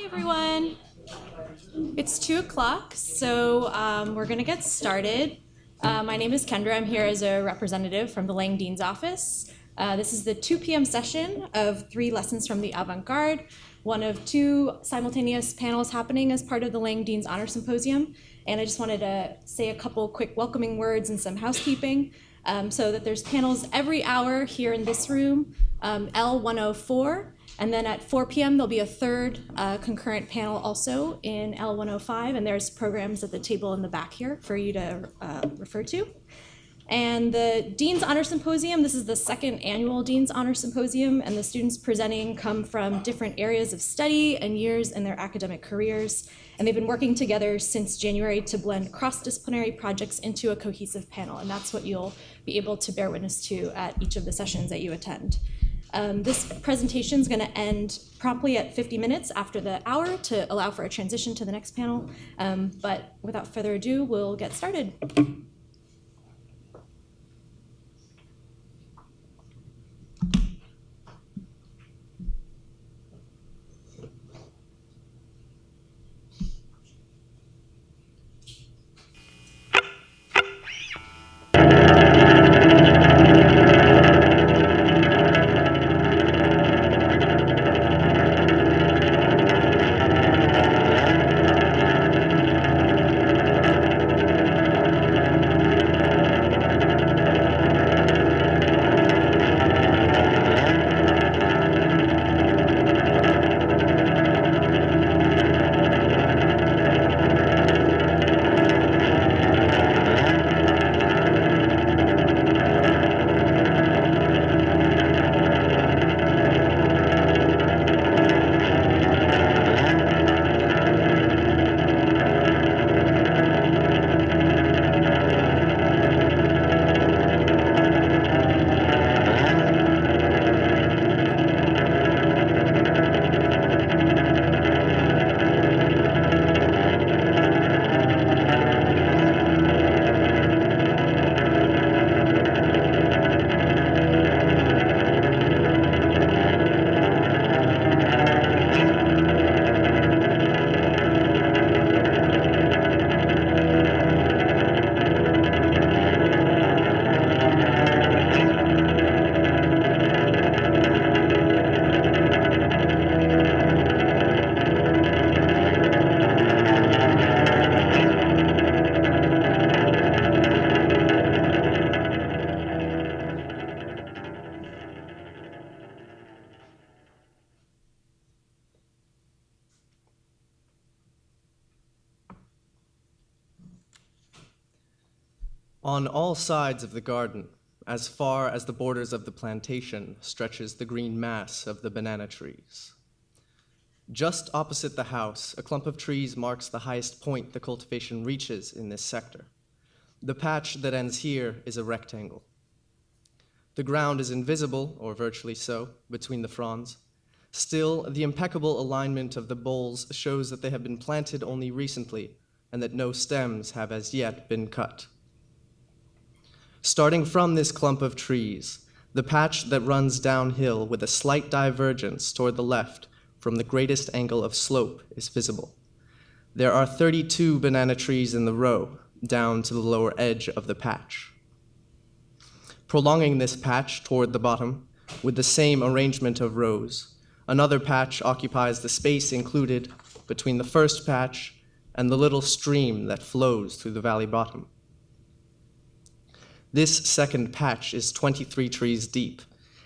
Hi, everyone. It's 2 o'clock, so we're going to get started. My name is Kendra. I'm here as a representative from the Lang Dean's office. This is the 2 p.m. session of 3 lessons from the Avant Garde, one of 2 simultaneous panels happening as part of the Lang Dean's Honor Symposium. And I just wanted to say a couple quick welcoming words and some housekeeping. So that there's panels every hour here in this room, L104. And then at 4 p.m., there'll be a third concurrent panel also in L105, and there's programs at the table in the back here for you to refer to. And the Dean's Honor Symposium, this is the 2nd annual Dean's Honor Symposium, and the students presenting come from different areas of study and years in their academic careers. And they've been working together since January to blend cross-disciplinary projects into a cohesive panel, and that's what you'll be able to bear witness to at each of the sessions that you attend. This presentation is going to end promptly at 50 minutes after the hour to allow for a transition to the next panel. But without further ado, we'll get started. On all sides of the garden, as far as the borders of the plantation, stretches the green mass of the banana trees. Just opposite the house, a clump of trees marks the highest point the cultivation reaches in this sector. The patch that ends here is a rectangle. The ground is invisible, or virtually so, between the fronds. Still, the impeccable alignment of the boles shows that they have been planted only recently and that no stems have as yet been cut. Starting from this clump of trees, the patch that runs downhill with a slight divergence toward the left from the greatest angle of slope is visible. There are 32 banana trees in the row, down to the lower edge of the patch. Prolonging this patch toward the bottom, with the same arrangement of rows, another patch occupies the space included between the first patch and the little stream that flows through the valley bottom. This second patch is 23 trees deep,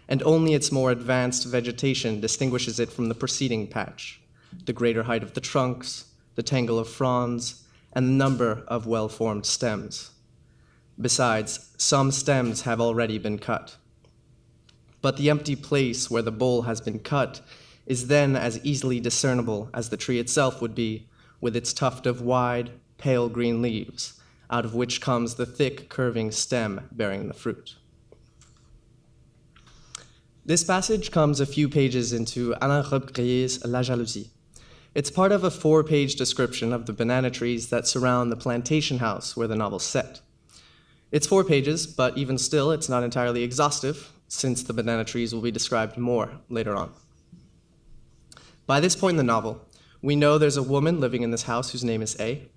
and only its more advanced vegetation distinguishes it from the preceding patch, the greater height of the trunks, the tangle of fronds, and the number of well-formed stems. Besides, some stems have already been cut. But the empty place where the bole has been cut is then as easily discernible as the tree itself would be, with its tuft of wide, pale green leaves, out of which comes the thick, curving stem bearing the fruit. This passage comes a few pages into Alain Robbe-Grier's La Jalousie. It's part of a 4-page description of the banana trees that surround the plantation house where the novel's set. It's 4 pages, but even still, it's not entirely exhaustive, since the banana trees will be described more later on. By this point in the novel, We know there's a woman living in this house whose name is A.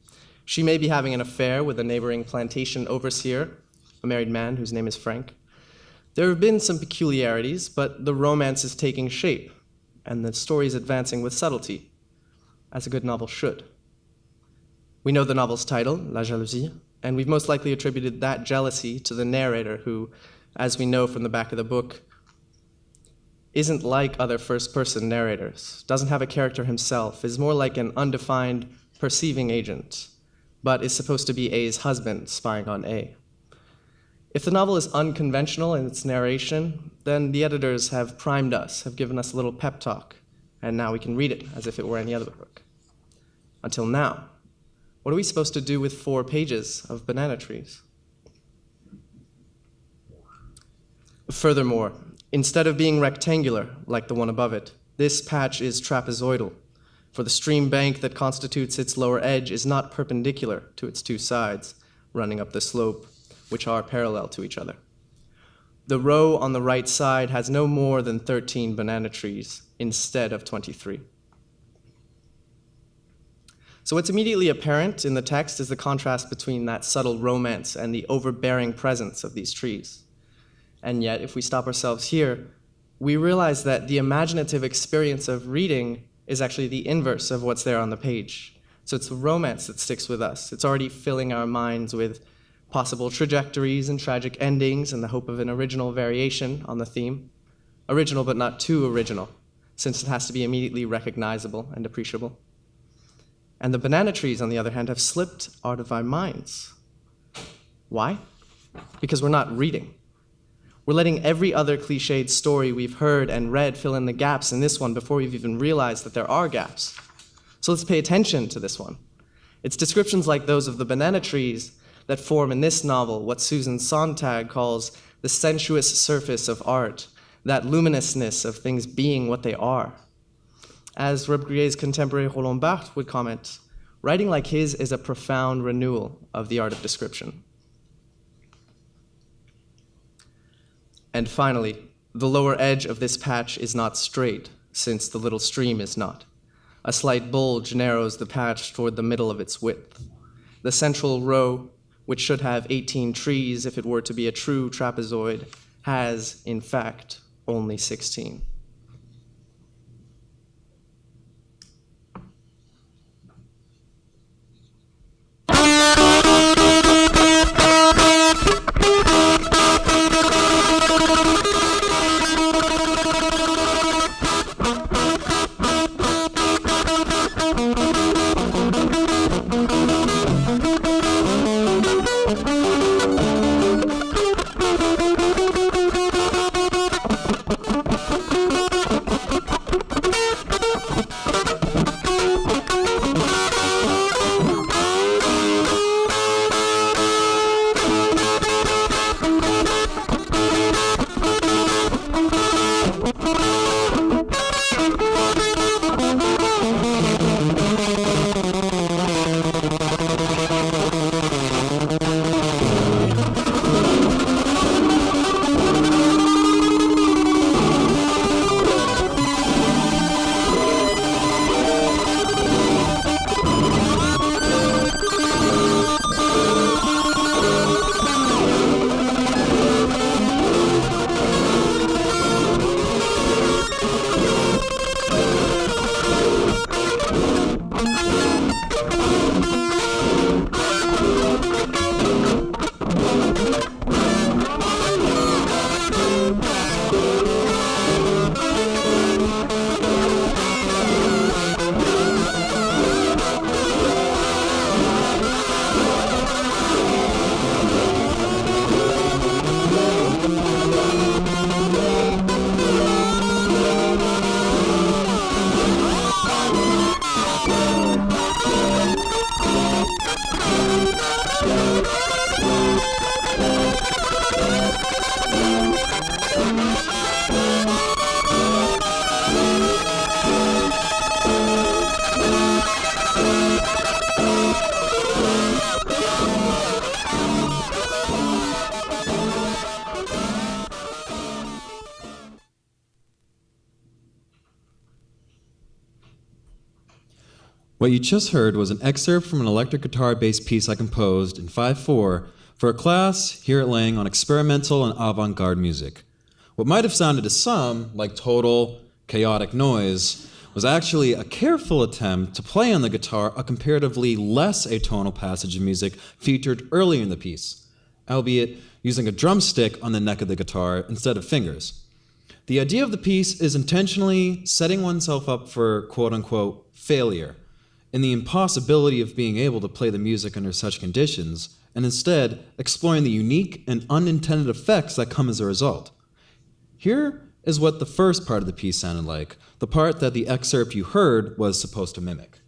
She may be having an affair with a neighboring plantation overseer, a married man whose name is Frank. There have been some peculiarities, but the romance is taking shape, and the story is advancing with subtlety, as a good novel should. We know the novel's title, La Jalousie, and we've most likely attributed that jealousy to the narrator who, as we know from the back of the book, isn't like other first-person narrators, doesn't have a character himself, is more like an undefined perceiving agent, but is supposed to be A's husband spying on A. If the novel is unconventional in its narration, then the editors have primed us, have given us a little pep talk, and now we can read it as if it were any other book. Until now, what are we supposed to do with 4 pages of banana trees? Furthermore, instead of being rectangular, like the one above it, this patch is trapezoidal, for the stream bank that constitutes its lower edge is not perpendicular to its 2 sides, running up the slope, which are parallel to each other. The row on the right side has no more than 13 banana trees instead of 23. So what's immediately apparent in the text is the contrast between that subtle romance and the overbearing presence of these trees. And yet, if we stop ourselves here, we realize that the imaginative experience of reading is actually the inverse of what's there on the page. So it's the romance that sticks with us. It's already filling our minds with possible trajectories and tragic endings and the hope of an original variation on the theme. Original, but not too original, since it has to be immediately recognizable and appreciable. And the banana trees, on the other hand, have slipped out of our minds. Why? Because we're not reading. We're letting every other cliched story we've heard and read fill in the gaps in this one before we've even realized that there are gaps. So let's pay attention to this one. It's descriptions like those of the banana trees that form in this novel what Susan Sontag calls the sensuous surface of art, that luminousness of things being what they are. As Robespierre's contemporary Roland Barthes would comment, writing like his is a profound renewal of the art of description. And finally, the lower edge of this patch is not straight, since the little stream is not. A slight bulge narrows the patch toward the middle of its width. The central row, which should have 18 trees if it were to be a true trapezoid, has, in fact, only 16. What you just heard was an excerpt from an electric guitar-based piece I composed in 5/4 for a class here at Lang on experimental and avant-garde music. What might have sounded to some like total, chaotic noise was actually a careful attempt to play on the guitar a comparatively less atonal passage of music featured earlier in the piece, albeit using a drumstick on the neck of the guitar instead of fingers. The idea of the piece is intentionally setting oneself up for quote-unquote failure, in the impossibility of being able to play the music under such conditions, and instead exploring the unique and unintended effects that come as a result. Here is what the first part of the piece sounded like, the part that the excerpt you heard was supposed to mimic.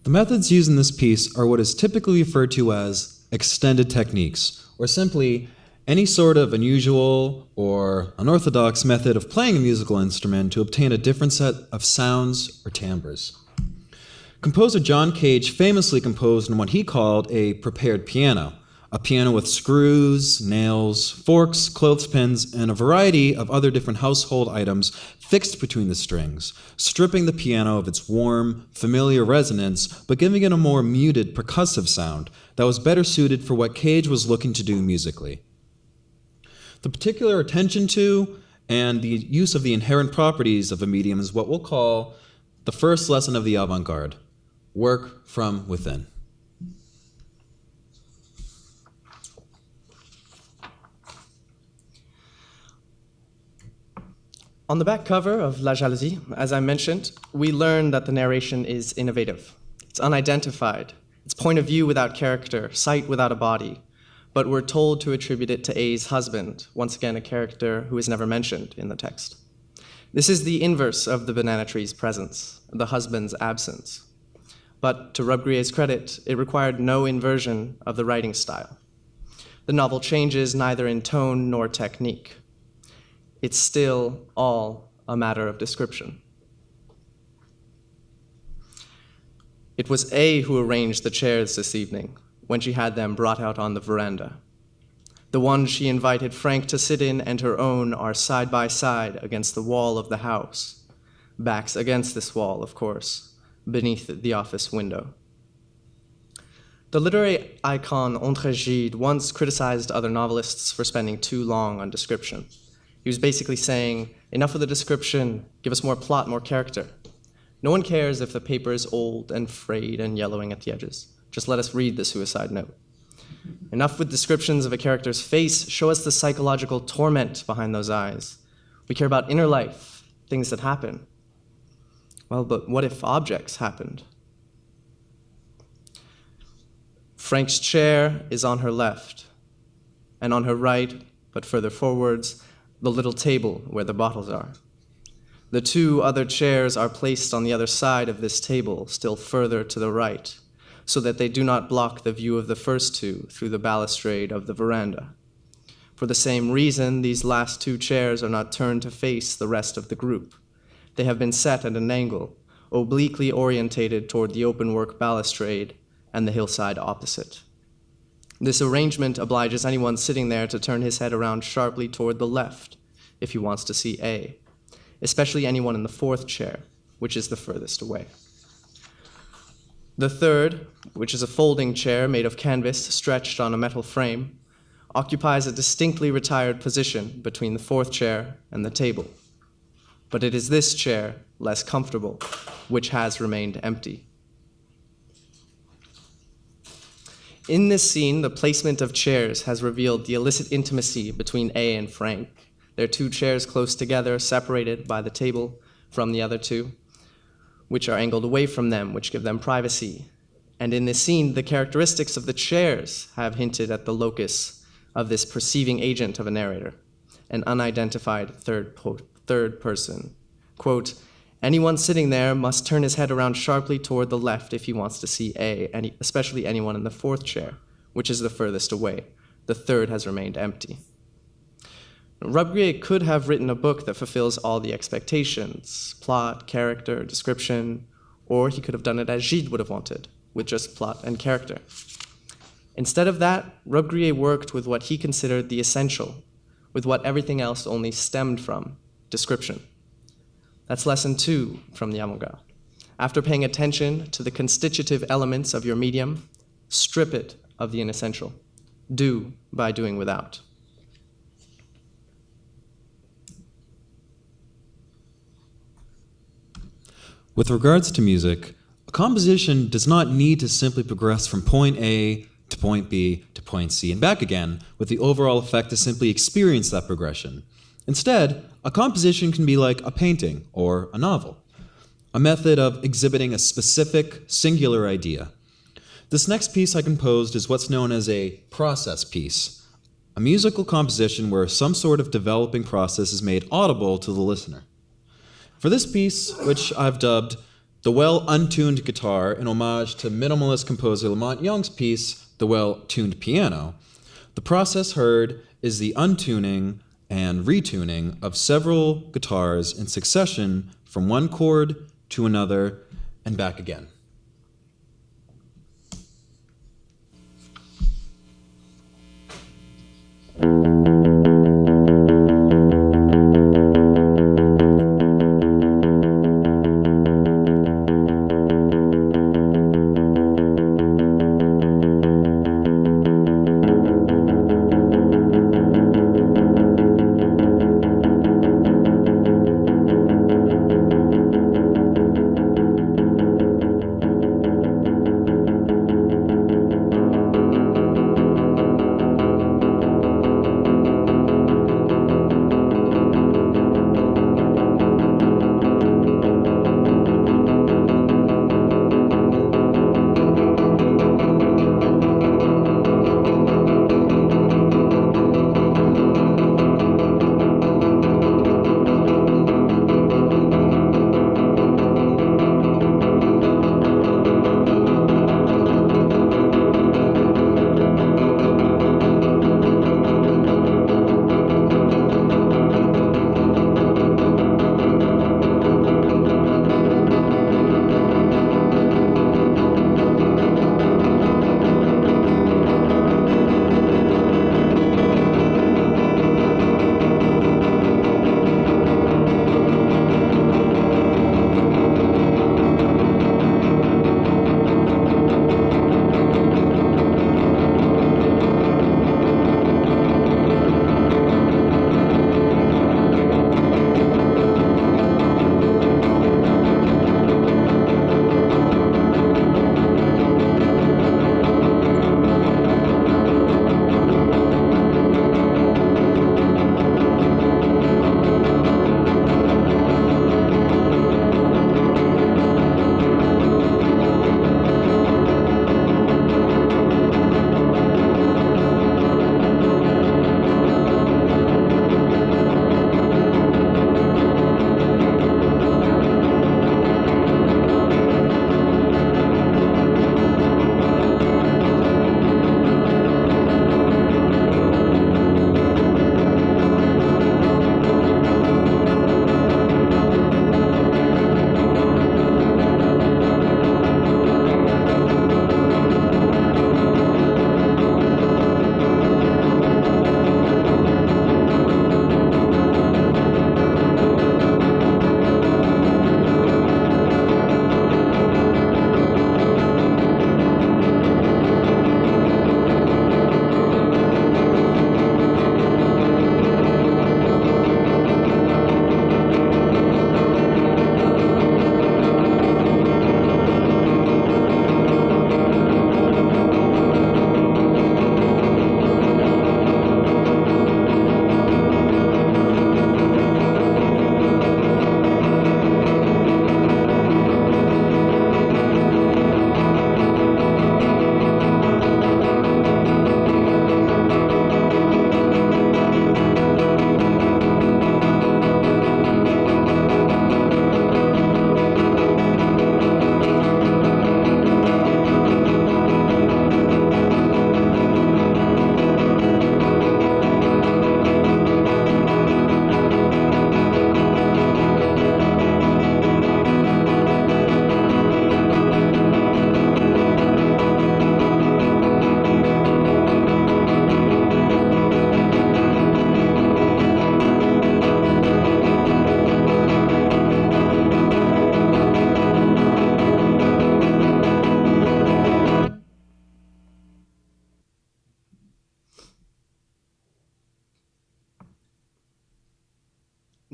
The methods used in this piece are what is typically referred to as extended techniques, or simply any sort of unusual or unorthodox method of playing a musical instrument to obtain a different set of sounds or timbres. Composer John Cage famously composed in what he called a prepared piano, a piano with screws, nails, forks, clothespins, and a variety of other different household items fixed between the strings, stripping the piano of its warm, familiar resonance, but giving it a more muted, percussive sound that was better suited for what Cage was looking to do musically. The particular attention to and the use of the inherent properties of a medium is what we'll call the first lesson of the avant-garde, work from within. On the back cover of La Jalousie, as I mentioned, we learn that the narration is innovative. It's unidentified. It's point of view without character, sight without a body. But we're told to attribute it to A's husband, once again a character who is never mentioned in the text. This is the inverse of the banana tree's presence, the husband's absence. But to Robbe-Grier's credit, it required no inversion of the writing style. The novel changes neither in tone nor technique. It's still all a matter of description. It was A who arranged the chairs this evening when she had them brought out on the veranda. The ones she invited Frank to sit in and her own are side by side against the wall of the house, backs against this wall, of course, beneath the office window. The literary icon André Gide once criticized other novelists for spending too long on description. He was basically saying, enough of the description, give us more plot, more character. No one cares if the paper is old and frayed and yellowing at the edges. Just let us read the suicide note. Enough with descriptions of a character's face. Show us the psychological torment behind those eyes. We care about inner life, things that happen. Well, but what if objects happened? Frank's chair is on her left, and on her right, but further forwards, the little table where the bottles are. The two other chairs are placed on the other side of this table, still further to the right, so that they do not block the view of the first two through the balustrade of the veranda. For the same reason, these last two chairs are not turned to face the rest of the group. They have been set at an angle, obliquely orientated toward the open-work balustrade and the hillside opposite. This arrangement obliges anyone sitting there to turn his head around sharply toward the left if he wants to see A, especially anyone in the fourth chair, which is the furthest away. The third, which is a folding chair made of canvas stretched on a metal frame, occupies a distinctly retired position between the fourth chair and the table. But it is this chair, less comfortable, which has remained empty. In this scene, the placement of chairs has revealed the illicit intimacy between A and Frank. Their two chairs close together, separated by the table from the other two, which are angled away from them, which give them privacy. And in this scene, the characteristics of the chairs have hinted at the locus of this perceiving agent of a narrator, an unidentified third person. Quote, anyone sitting there must turn his head around sharply toward the left if he wants to see A, especially anyone in the fourth chair, which is the furthest away. The third has remained empty. Robbe-Grillet could have written a book that fulfills all the expectations, plot, character, description, or he could have done it as Gide would have wanted, with just plot and character. Instead of that, Robbe-Grillet worked with what he considered the essential, with what everything else only stemmed from, description. That's lesson 2 from the avant-garde. After paying attention to the constitutive elements of your medium, strip it of the inessential. Do by doing without. With regards to music, a composition does not need to simply progress from point A to point B to point C and back again, with the overall effect to simply experience that progression. Instead, a composition can be like a painting or a novel, a method of exhibiting a specific, singular idea. This next piece I composed is what's known as a process piece, a musical composition where some sort of developing process is made audible to the listener. For this piece, which I've dubbed The Well-Untuned Guitar in homage to minimalist composer Lamont Young's piece, The Well-Tuned Piano, the process heard is the untuning and retuning of several guitars in succession from one chord to another and back again.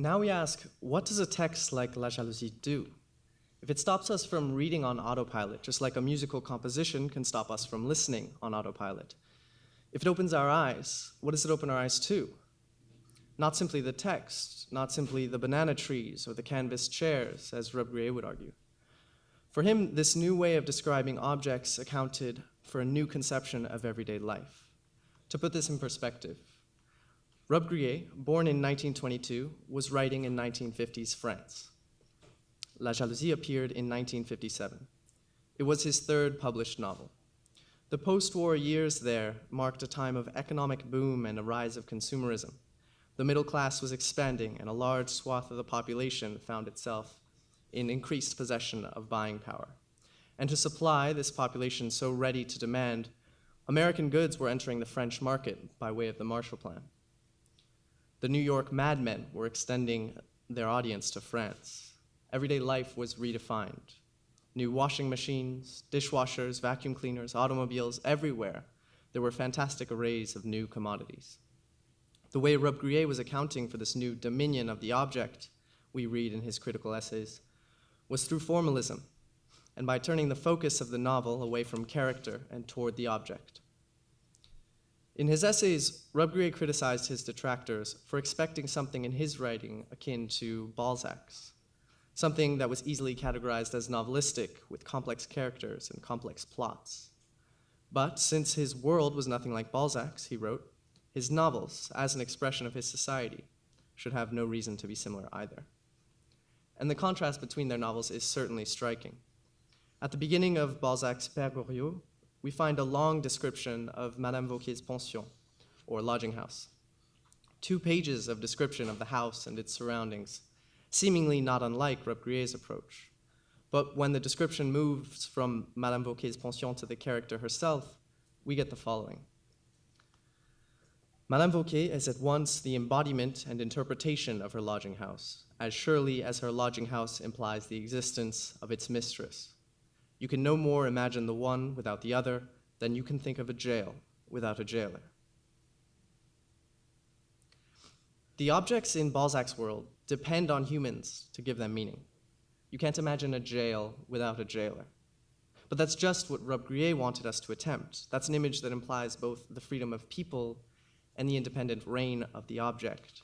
Now we ask, what does a text like La Jalousie do? If it stops us from reading on autopilot, just like a musical composition can stop us from listening on autopilot, if it opens our eyes, what does it open our eyes to? Not simply the text, not simply the banana trees or the canvas chairs, as Robbe-Grillet would argue. For him, this new way of describing objects accounted for a new conception of everyday life. To put this in perspective, Robbe-Grillet, born in 1922, was writing in 1950s France. La Jalousie appeared in 1957. It was his third published novel. The post-war years there marked a time of economic boom and a rise of consumerism. The middle class was expanding, and a large swath of the population found itself in increased possession of buying power. And to supply this population so ready to demand, American goods were entering the French market by way of the Marshall Plan. The New York madmen were extending their audience to France. Everyday life was redefined. New washing machines, dishwashers, vacuum cleaners, automobiles, everywhere there were fantastic arrays of new commodities. The way Robbe-Grillet was accounting for this new dominion of the object, we read in his critical essays, was through formalism, and by turning the focus of the novel away from character and toward the object. In his essays, Robbe-Grillet criticized his detractors for expecting something in his writing akin to Balzac's, something that was easily categorized as novelistic with complex characters and complex plots. But since his world was nothing like Balzac's, he wrote, his novels, as an expression of his society, should have no reason to be similar either. And the contrast between their novels is certainly striking. At the beginning of Balzac's Père Goriot, we find a long description of Madame Vauquier's pension, or lodging house. 2 pages of description of the house and its surroundings, seemingly not unlike Robbe-Grillet's approach. But when the description moves from Madame Vauquier's pension to the character herself, we get the following. Madame Vauquier is at once the embodiment and interpretation of her lodging house, as surely as her lodging house implies the existence of its mistress. You can no more imagine the one without the other than you can think of a jail without a jailer. The objects in Balzac's world depend on humans to give them meaning. You can't imagine a jail without a jailer. But that's just what Robbe-Grillet wanted us to attempt. That's an image that implies both the freedom of people and the independent reign of the object.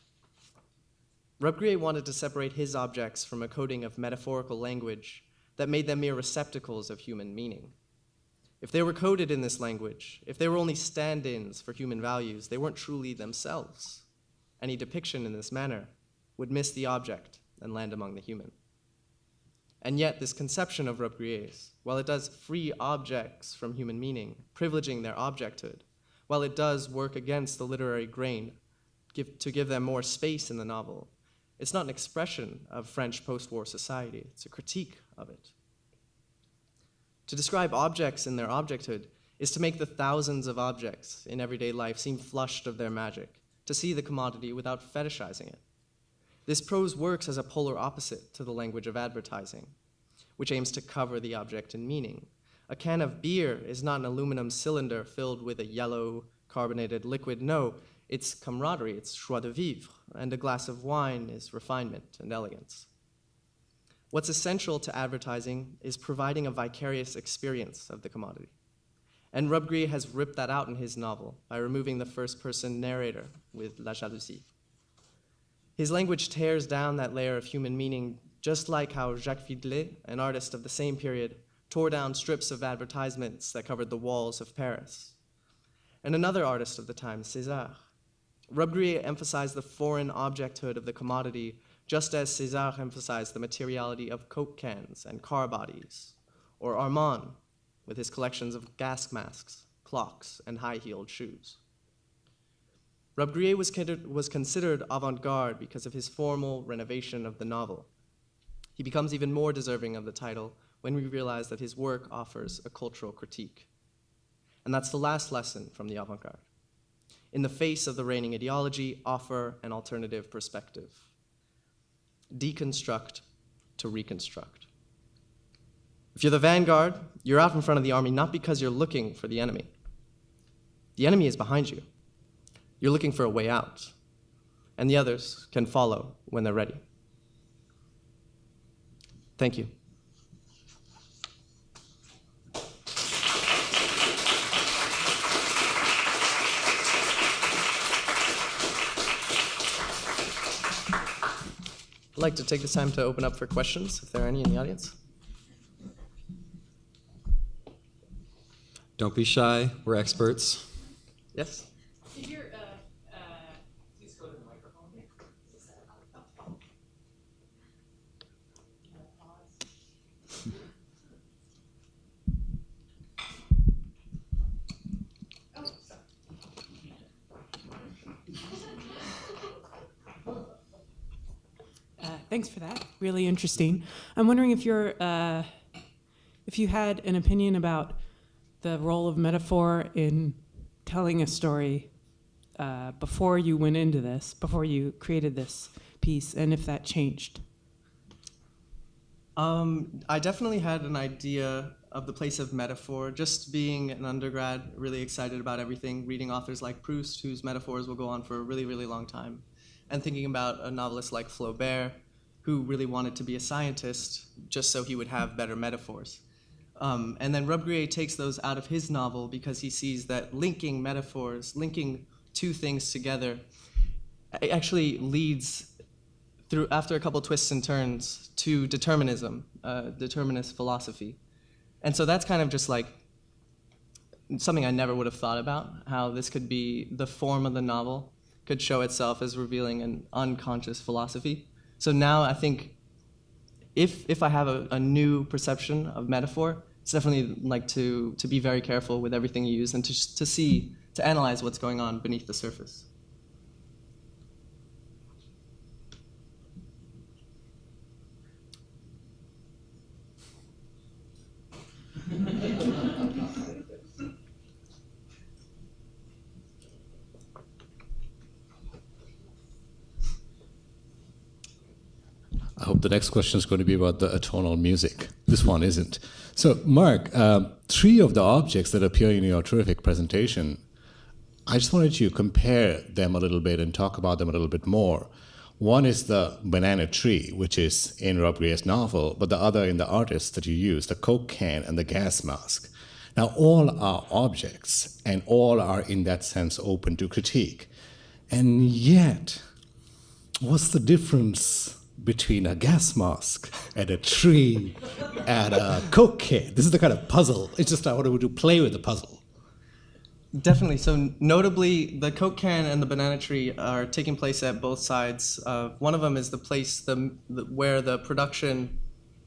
Robbe-Grillet wanted to separate his objects from a coding of metaphorical language that made them mere receptacles of human meaning. If they were coded in this language, if they were only stand-ins for human values, they weren't truly themselves. Any depiction in this manner would miss the object and land among the human. And yet, this conception of Robbe-Grillet's, while it does free objects from human meaning, privileging their objecthood, while it does work against the literary grain to give them more space in the novel, it's not an expression of French post-war society, it's a critique of it. To describe objects in their objecthood is to make the thousands of objects in everyday life seem flushed of their magic, to see the commodity without fetishizing it. This prose works as a polar opposite to the language of advertising, which aims to cover the object in meaning. A can of beer is not an aluminum cylinder filled with a yellow carbonated liquid. No, it's camaraderie, it's joie de vivre, and a glass of wine is refinement and elegance. What's essential to advertising is providing a vicarious experience of the commodity. And Robbe-Grillet has ripped that out in his novel by removing the first-person narrator with La Jalousie. His language tears down that layer of human meaning, just like how Jacques Fidlet, an artist of the same period, tore down strips of advertisements that covered the walls of Paris. And another artist of the time, César. Robbe-Grillet emphasized the foreign objecthood of the commodity, just as César emphasized the materiality of Coke cans and car bodies, or Armand, with his collections of gas masks, clocks, and high-heeled shoes. Robbe-Grillet was considered avant-garde because of his formal renovation of the novel. He becomes even more deserving of the title when we realize that his work offers a cultural critique. And that's the last lesson from the avant-garde. In the face of the reigning ideology, offer an alternative perspective. Deconstruct to reconstruct. If you're the vanguard, you're out in front of the army not because you're looking for the enemy. The enemy is behind you. You're looking for a way out. and the others can follow when they're ready. Thank you. I'd like to take this time to open up for questions, if there are any in the audience. Don't be shy. We're experts. Yes? Please go to the microphone. Thanks for that. Really interesting. I'm wondering if you had an opinion about the role of metaphor in telling a story before you went into this, before you created this piece, and if that changed. I definitely had an idea of the place of metaphor. Just being an undergrad, really excited about everything, reading authors like Proust, whose metaphors will go on for a really, really long time, and thinking about a novelist like Flaubert, who really wanted to be a scientist just so he would have better metaphors. And then Robbe-Grillet takes those out of his novel because he sees that linking metaphors, linking two things together, actually leads through, after a couple twists and turns, to determinism, determinist philosophy. And so that's kind of just like something I never would have thought about, how this could be the form of the novel, could show itself as revealing an unconscious philosophy. So now I think if I have a new perception of metaphor, it's definitely like to be very careful with everything you use and to analyze what's going on beneath the surface. I hope the next question is going to be about the atonal music. This one isn't. So, Mark, three of the objects that appear in your terrific presentation, I just wanted you to compare them a little bit and talk about them a little bit more. One is the banana tree, which is in Robbe-Grillet's novel, but the other in the artists that you use, the Coke can and the gas mask. Now, all are objects, and all are in that sense open to critique. And yet, what's the difference between a gas mask and a tree and a Coke can? This is the kind of puzzle. It's just I wanted to play with the puzzle. Definitely. So notably, the Coke can and the banana tree are taking place at both sides. One of them is the place where the production,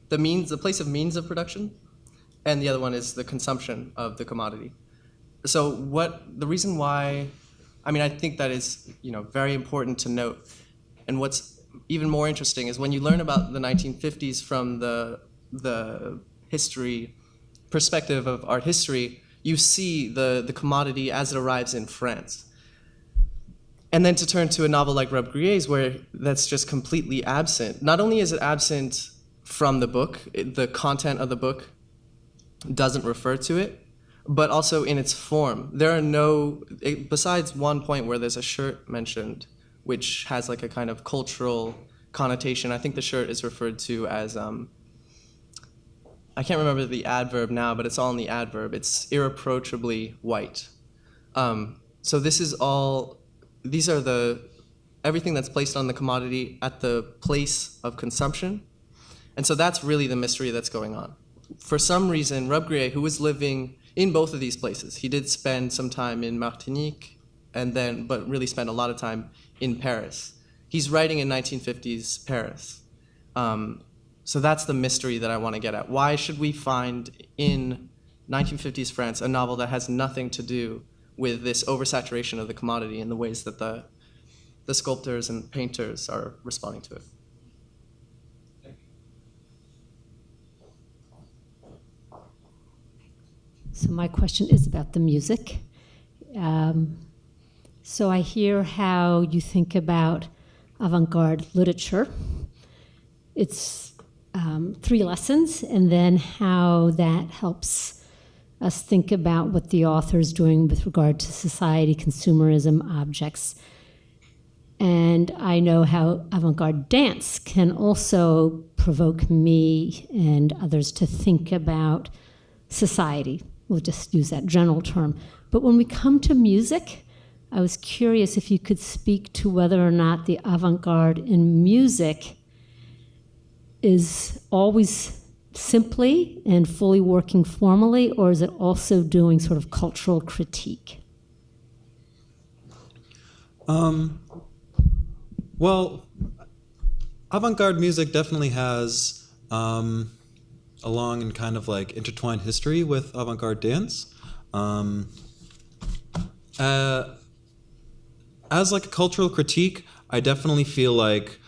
the place of means of production, and the other one is the consumption of the commodity. So the reason why, I think that is very important to note. And what's even more interesting is when you learn about the 1950s from the history perspective of art history, you see the commodity as it arrives in France. And then to turn to a novel like Robbe-Grillet's where that's just completely absent. Not only is it absent from the book, the content of the book doesn't refer to it, but also in its form. There are besides one point where there's a shirt mentioned, which has like a kind of cultural connotation. I think the shirt is referred to as, I can't remember the adverb now, but it's all in the adverb. It's irreproachably white. So these are everything that's placed on the commodity at the place of consumption. And so that's really the mystery that's going on. For some reason, Robbe-Grillet, who was living in both of these places, he did spend some time in Martinique, but really spent a lot of time in Paris. He's writing in 1950s Paris. So that's the mystery that I want to get at. Why should we find in 1950s France a novel that has nothing to do with this oversaturation of the commodity in the ways that the sculptors and painters are responding to it? So my question is about the music. So I hear how you think about avant-garde literature. It's 3 lessons, and then how that helps us think about what the author is doing with regard to society, consumerism, objects. And I know how avant-garde dance can also provoke me and others to think about society. We'll just use that general term. But when we come to music, I was curious if you could speak to whether or not the avant-garde in music is always simply and fully working formally, or is it also doing sort of cultural critique? Well, avant-garde music definitely has a long and kind of like intertwined history with avant-garde dance. As like a cultural critique, I definitely feel like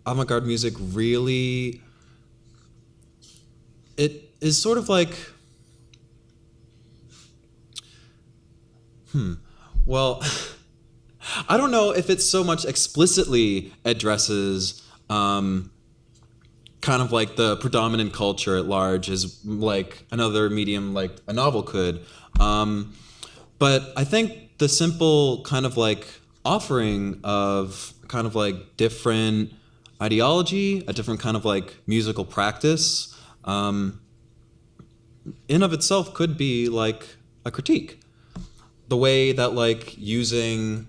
avant-garde music really, it is sort of like, well, I don't know if it so much explicitly addresses kind of like the predominant culture at large as like another medium like a novel could. But I think the simple kind of like offering of kind of like different ideology, a different kind of like musical practice, in of itself could be like a critique. The way that like using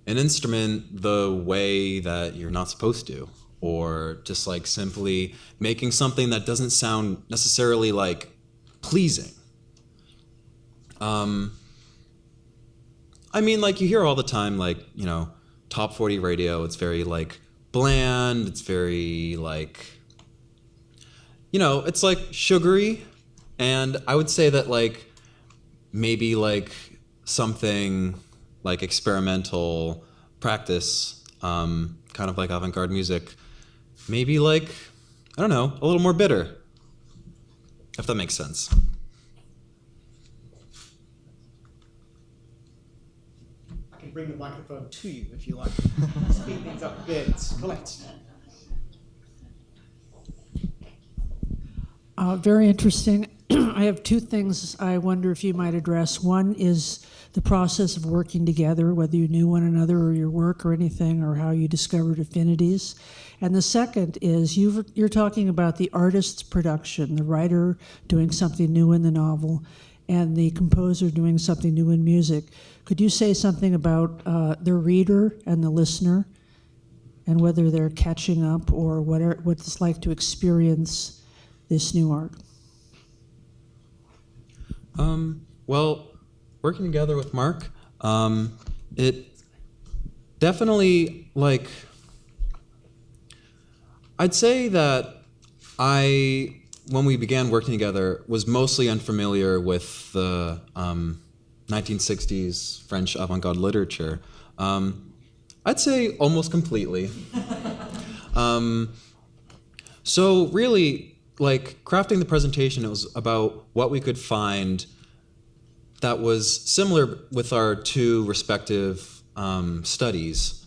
an instrument the way that you're not supposed to, or just like simply making something that doesn't sound necessarily like pleasing. I mean, like you hear all the time, like, you know, top 40 radio, it's very like bland, it's very like, you know, it's like sugary. And I would say that like maybe like something like experimental practice, kind of like avant-garde music, maybe like, I don't know, a little more bitter, if that makes sense. I can bring the microphone to you if you like. Speed things up a bit. Colette. Very interesting. I have two things I wonder if you might address. One is the process of working together, whether you knew one another or your work or anything, or how you discovered affinities. And the second is you're talking about the artist's production, the writer doing something new in the novel, and the composer doing something new in music. Could you say something about the reader and the listener, and whether they're catching up or what it's like to experience this new art? Well, working together with Mark, it definitely, like, I'd say that when we began working together, was mostly unfamiliar with the 1960s French avant-garde literature. I'd say almost completely. So really, like, crafting the presentation, it was about what we could find that was similar with our two respective studies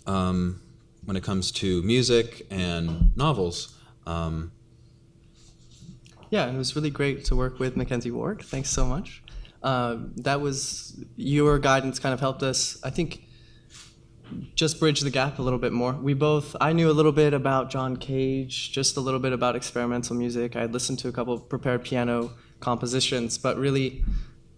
when it comes to music and novels. Yeah, it was really great to work with Mackenzie Wark. Thanks so much. That was, your guidance kind of helped us, I think, just bridge the gap a little bit more. I knew a little bit about John Cage, just a little bit about experimental music. I had listened to a couple of prepared piano compositions, but really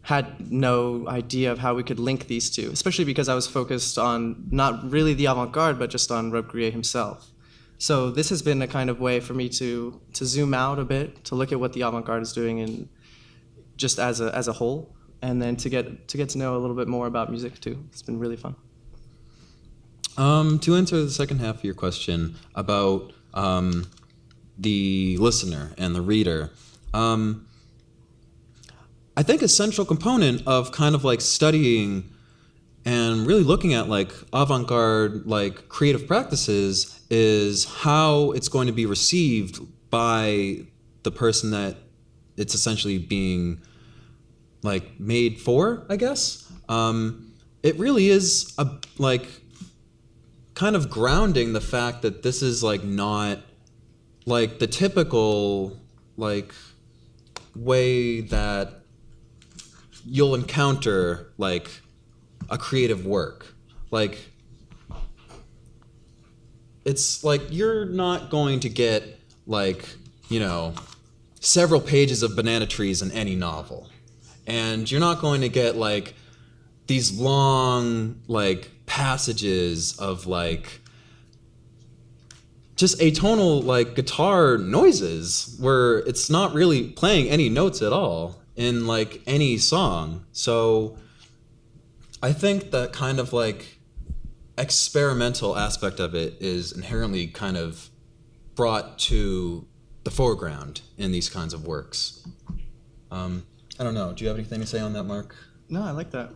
had no idea of how we could link these two, especially because I was focused on not really the avant-garde, but just on Rob Grier himself. So this has been a kind of way for me to zoom out a bit, to look at what the avant-garde is doing and just as a whole, and then to get to know a little bit more about music too. It's been really fun. To answer the second half of your question about the listener and the reader, I think a central component of kind of like studying and really looking at like avant-garde like creative practices is how it's going to be received by the person that it's essentially being like made for, I guess. It really is a like kind of grounding the fact that this is like not like the typical like way that you'll encounter like a creative work. Like, it's like you're not going to get, like, you know, several pages of banana trees in any novel. And you're not going to get, like, these long, like, passages of, like, just atonal, like, guitar noises where it's not really playing any notes at all in, like, any song. So I think that kind of, like, experimental aspect of it is inherently kind of brought to the foreground in these kinds of works. I don't know. Do you have anything to say on that, Mark? No, I like that.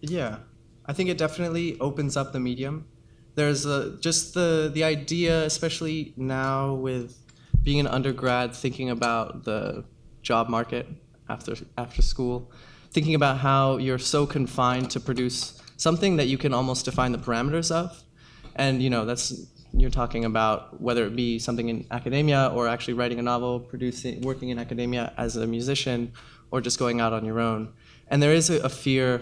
Yeah, I think it definitely opens up the medium. There's just the idea, especially now with being an undergrad, thinking about the job market after school, thinking about how you're so confined to produce something that you can almost define the parameters of. And, you know, you're talking about whether it be something in academia or actually writing a novel, working in academia as a musician, or just going out on your own. And there is a fear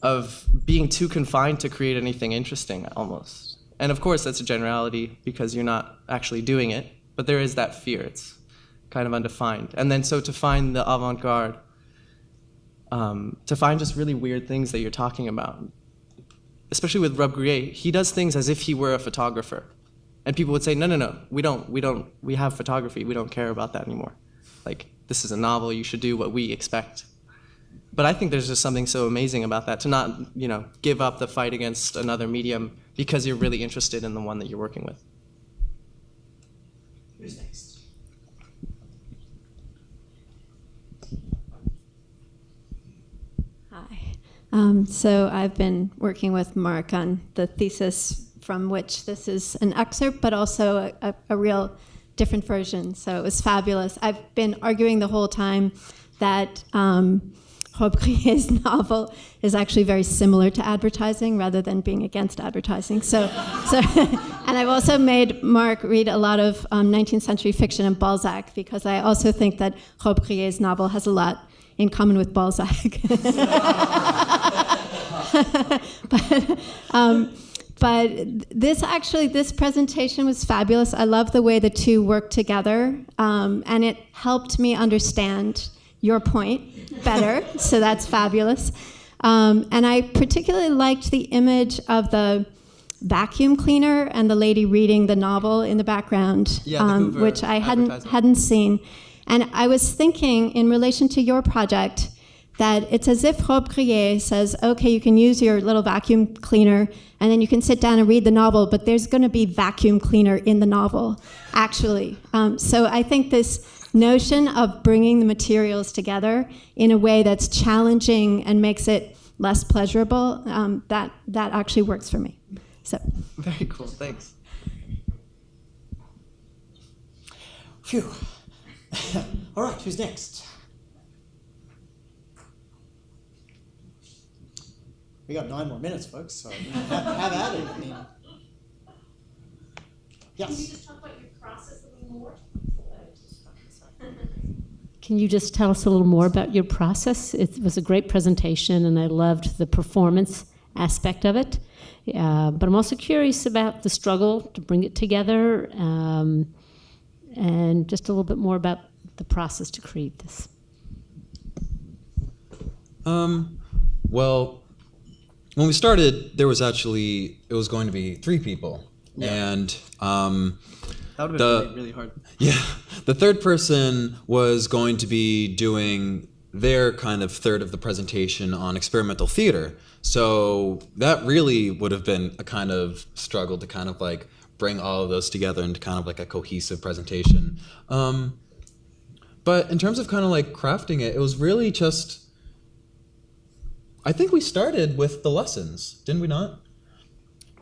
of being too confined to create anything interesting, almost. And of course, that's a generality because you're not actually doing it, but there is that fear. It's kind of undefined. And then so to find the avant-garde, to find just really weird things that you're talking about, especially with Rob Grillet, he does things as if he were a photographer. And people would say, no, we have photography, we don't care about that anymore. Like, this is a novel, you should do what we expect. But I think there's just something so amazing about that, to not, you know, give up the fight against another medium because you're really interested in the one that you're working with. Who's next? Hi. So I've been working with Mark on the thesis from which this is an excerpt, but also a real different version. So it was fabulous. I've been arguing the whole time that Rob Grillet's novel is actually very similar to advertising rather than being against advertising. So and I've also made Mark read a lot of 19th century fiction and Balzac, because I also think that Rob Grillet's novel has a lot in common with Balzac. But this presentation was fabulous. I love the way the two work together, and it helped me understand your point better, so that's fabulous. And I particularly liked the image of the vacuum cleaner and the lady reading the novel in the background, which I hadn't seen. And I was thinking, in relation to your project, that it's as if Rob Grillet says, okay, you can use your little vacuum cleaner, and then you can sit down and read the novel, but there's going to be vacuum cleaner in the novel, actually. So I think this notion of bringing the materials together in a way that's challenging and makes it less pleasurable, that actually works for me. So. Very cool, thanks. Phew. All right, who's next? We got 9 more minutes, folks, so have at it. I mean, yes. Can you just talk about your process a little more? Can you just tell us a little more about your process? It was a great presentation, and I loved the performance aspect of it. But I'm also curious about the struggle to bring it together, and just a little bit more about the process to create this. Well, when we started, it was going to be 3 people. Yeah. And that would have been really hard. Yeah. The third person was going to be doing their kind of third of the presentation on experimental theater. So that really would have been a kind of struggle to kind of like bring all of those together into kind of like a cohesive presentation. But in terms of kind of like crafting it, it was really just, I think we started with the lessons, didn't we not?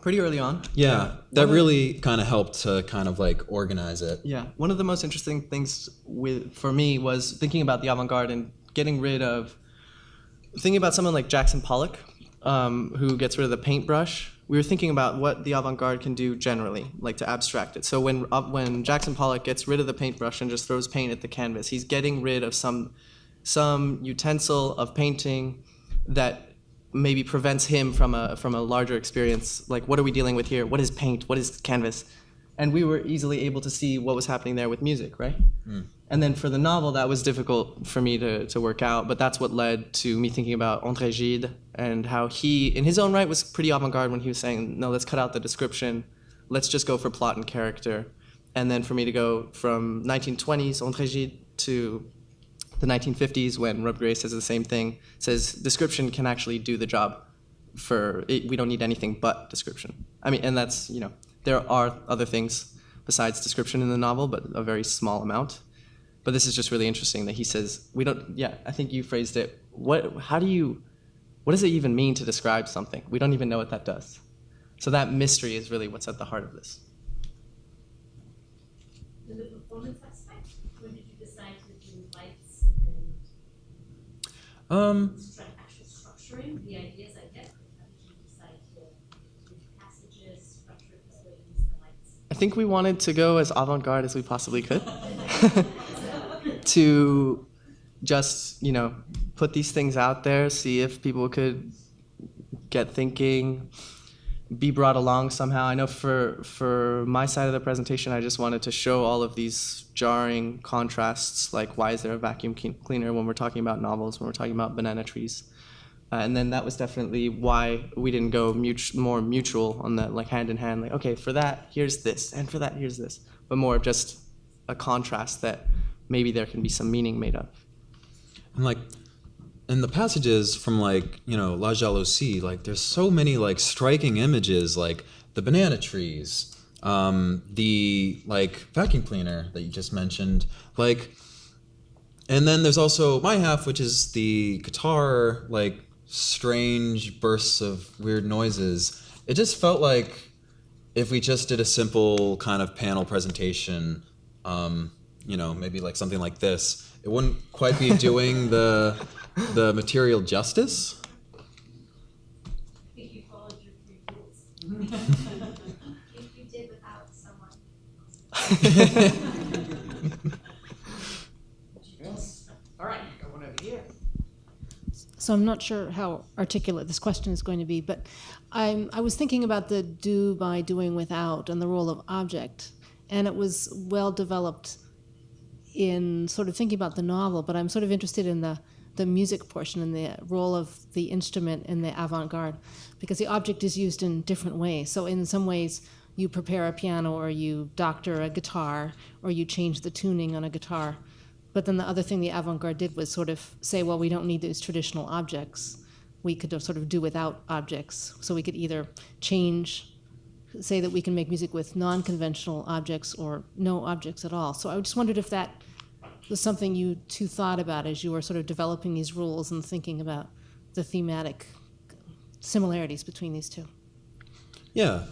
Pretty early on. Yeah, that really kind of helped to kind of like organize it. Yeah, one of the most interesting things for me was thinking about the avant-garde and thinking about someone like Jackson Pollock, who gets rid of the paintbrush. We were thinking about what the avant-garde can do generally, like to abstract it. So when Jackson Pollock gets rid of the paintbrush and just throws paint at the canvas, he's getting rid of some some utensil of painting that maybe prevents him from a larger experience. Like, what are we dealing with here? What is paint? What is canvas? And we were easily able to see what was happening there with music, right? And then for the novel, that was difficult for me to work out, but that's what led to me thinking about André Gide and how he, in his own right, was pretty avant-garde when he was saying, no, let's cut out the description, let's just go for plot and character. And then for me to go from 1920s André Gide to the 1950s when Rob Gray says the same thing, says description can actually do the job for it, we don't need anything but description. I mean, and that's, you know, there are other things besides description in the novel, but a very small amount. But this is just really interesting that he says, we don't, yeah, I think you phrased it, what does it even mean to describe something? We don't even know what that does. So that mystery is really what's at the heart of this. And the performance aspect, when did you decide to do lights and actual structuring, the ideas I get, how did you decide to do passages, structure it this way, use the lights? I think we wanted to go as avant-garde as we possibly could. To just, you know, put these things out there, see if people could get thinking, be brought along somehow. I know for my side of the presentation, I just wanted to show all of these jarring contrasts, like why is there a vacuum cleaner when we're talking about novels, when we're talking about banana trees. And then that was definitely why we didn't go more mutual on the, like, hand in hand, like, okay, for that, here's this, and for that, here's this. But more of just a contrast that maybe there can be some meaning made of. And like, in the passages from, like, you know, La Jalousie, like, there's so many, like, striking images, like the banana trees, the, like, vacuum cleaner that you just mentioned, like, and then there's also my half, which is the guitar, like, strange bursts of weird noises. It just felt like if we just did a simple kind of panel presentation, you know, maybe like something like this, it wouldn't quite be doing the material justice. I think you followed your 3 rules. If you did without someone. All right, got one over here. So I'm not sure how articulate this question is going to be, but I was thinking about the do by doing without and the role of object, and it was well developed in sort of thinking about the novel, but I'm sort of interested in the music portion and the role of the instrument in the avant-garde, because the object is used in different ways. So in some ways, you prepare a piano, or you doctor a guitar, or you change the tuning on a guitar. But then the other thing the avant-garde did was sort of say, well, we don't need these traditional objects. We could sort of do without objects. So we could either say that we can make music with non-conventional objects or no objects at all. So I just wondered if that was something you two thought about as you were sort of developing these rules and thinking about the thematic similarities between these two. Yeah,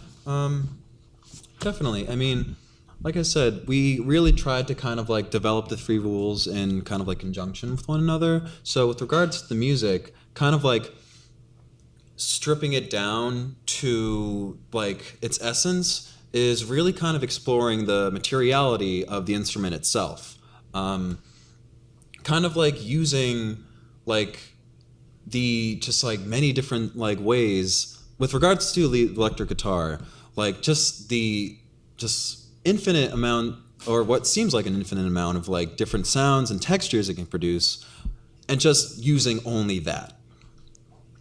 definitely. I mean, like I said, we really tried to kind of like develop the 3 rules in kind of like conjunction with one another. So with regards to the music, kind of like stripping it down to like its essence is really kind of exploring the materiality of the instrument itself. Kind of like using like the just like many different like ways with regards to the electric guitar, like just infinite amount, or what seems like an infinite amount of like different sounds and textures it can produce, and just using only that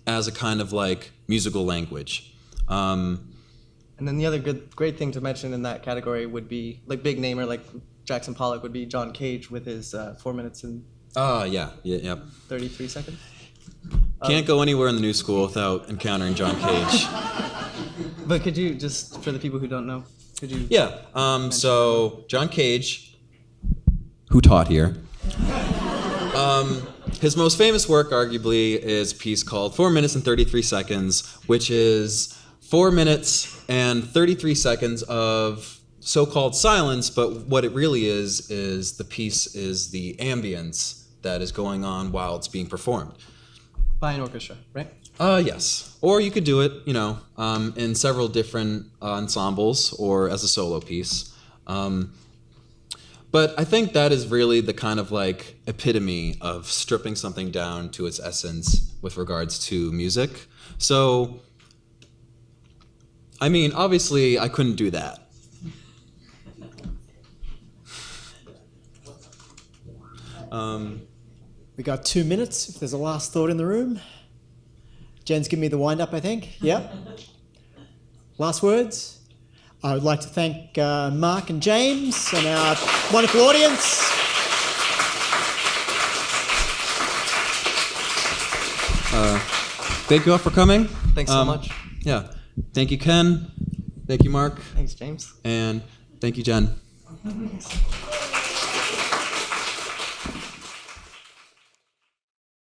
as a kind of like musical language. And then the other great thing to mention in that category would be, like, big namer like Jackson Pollock would be John Cage with his 4 minutes and 33 seconds. Can't go anywhere in the new school without encountering John Cage. But could you, just for the people who don't know, could you? Yeah, so John Cage, who taught here, his most famous work arguably is a piece called 4 minutes and 33 seconds, which is 4 minutes and 33 seconds of so-called silence, but what it really is the piece is the ambience that is going on while it's being performed. By an orchestra, right? Yes. Or you could do it, you know, in several different ensembles or as a solo piece. But I think that is really the kind of like epitome of stripping something down to its essence with regards to music. So, I mean, obviously I couldn't do that. We got 2 minutes if there's a last thought in the room. Jen's giving me the wind up, I think. Yep. Last words? I would like to thank Mark and James and our wonderful audience. Thank you all for coming. Thanks so much. Yeah. Thank you, Ken. Thank you, Mark. Thanks, James. And thank you, Jen.